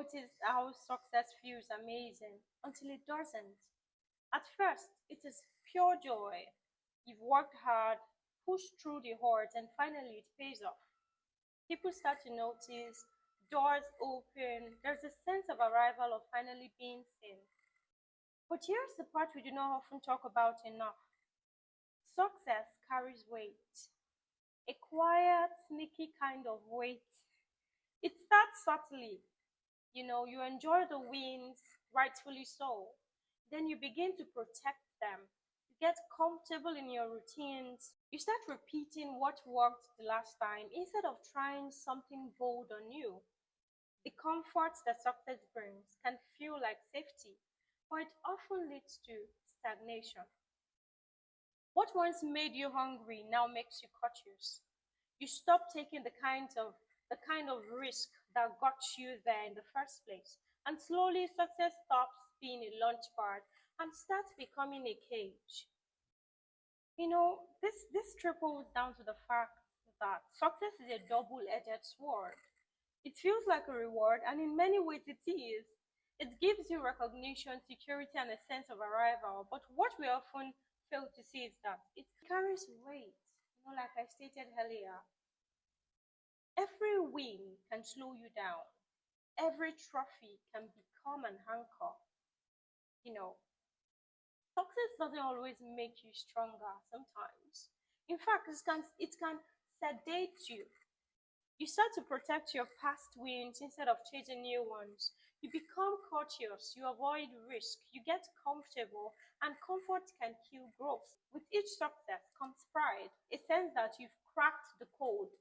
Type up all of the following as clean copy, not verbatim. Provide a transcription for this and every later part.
noticed how success feels amazing until it doesn't. At first, it is pure joy. You've worked hard, pushed through the hordes, and finally it pays off. People start to notice doors open. There's a sense of arrival, of finally being seen. But here's the part we do not often talk about enough. Success carries weight, a quiet, sneaky kind of weight. It starts subtly. You enjoy the wins, rightfully so. Then you begin to protect them. You get comfortable in your routines. You start repeating what worked the last time instead of trying something bold or new. The comfort that success brings can feel like safety, but it often leads to stagnation. What once made you hungry now makes you cautious. You stop taking the kind of risk that got you there in the first place. And slowly success stops being a launch pad and starts becoming a cage. This triples down to the fact that success is a double-edged sword. It feels like a reward, and in many ways it is. It gives you recognition, security, and a sense of arrival. But what we often fail to see is that it carries weight. Like I stated earlier, every win can slow you down. Every trophy can become an anchor. You know, Success doesn't always make you stronger sometimes. In fact, it can sedate you. You start to protect your past wins instead of chasing new ones. You become cautious, you avoid risk, you get comfortable, and comfort can kill growth. With each success comes pride, a sense that you've cracked the code.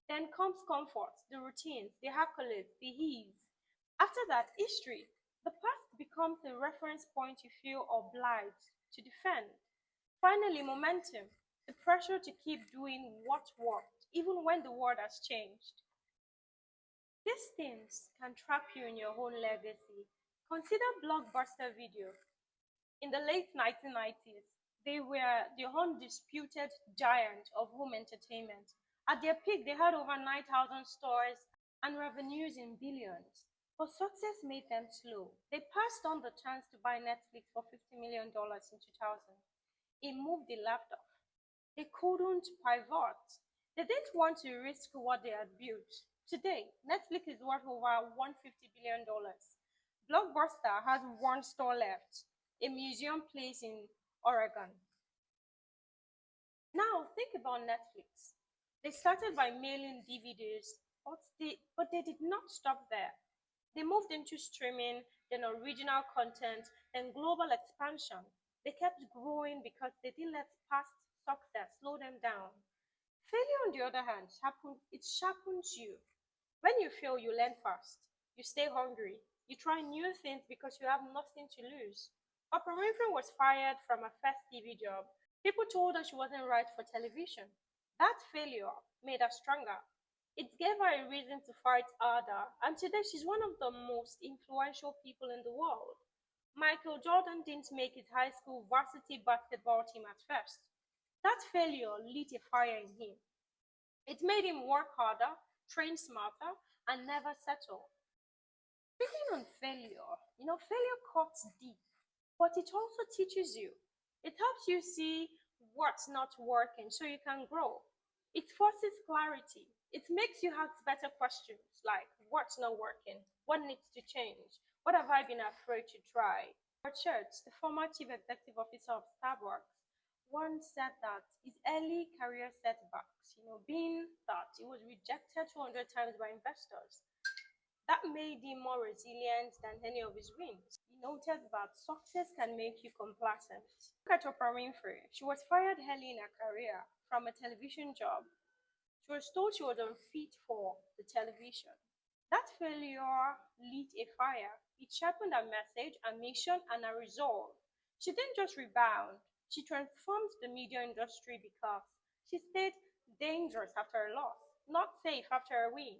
Then comes comfort, the routines, the accolades, the ease. After that, history. The past becomes a reference point you feel obliged to defend. Finally, momentum, the pressure to keep doing what worked, even when the world has changed. These things can trap you in your own legacy. Consider Blockbuster Video. In the late 1990s, they were the undisputed giant of home entertainment. At their peak, they had over 9,000 stores and revenues in billions. But success made them slow. They passed on the chance to buy Netflix for $50 million in 2000, a move they laughed off. They couldn't pivot. They didn't want to risk what they had built. Today, Netflix is worth over $150 billion. Blockbuster has one store left, a museum place in Oregon. Now, think about Netflix. They started by mailing DVDs, but they did not stop there. They moved into streaming, then original content, then global expansion. They kept growing because they didn't let past success slow them down. Failure, on the other hand, it sharpens you. When you fail, you learn fast. You stay hungry. You try new things because you have nothing to lose. Oprah Winfrey was fired from her first TV job. People told her she wasn't right for television. That failure made her stronger. It gave her a reason to fight harder, and today she's one of the most influential people in the world. Michael Jordan didn't make his high school varsity basketball team at first. That failure lit a fire in him. It made him work harder, train smarter, and never settle. Speaking on failure, failure cuts deep, but it also teaches you. It helps you see what's not working so you can grow. It forces clarity. It makes you ask better questions like what's not working? What needs to change? What have I been afraid to try? Church, the former chief executive officer of Starbucks, once said that his early career setbacks, being that he was rejected 200 times by investors, that made him more resilient than any of his wins. He noted that success can make you complacent. Look at Oprah Winfrey. She was fired early in her career from a television job. She was told she was unfit for the television. That failure lit a fire. It sharpened her message, her mission, and her resolve. She didn't just rebound, she transformed the media industry because she stayed dangerous after a loss, not safe after a win.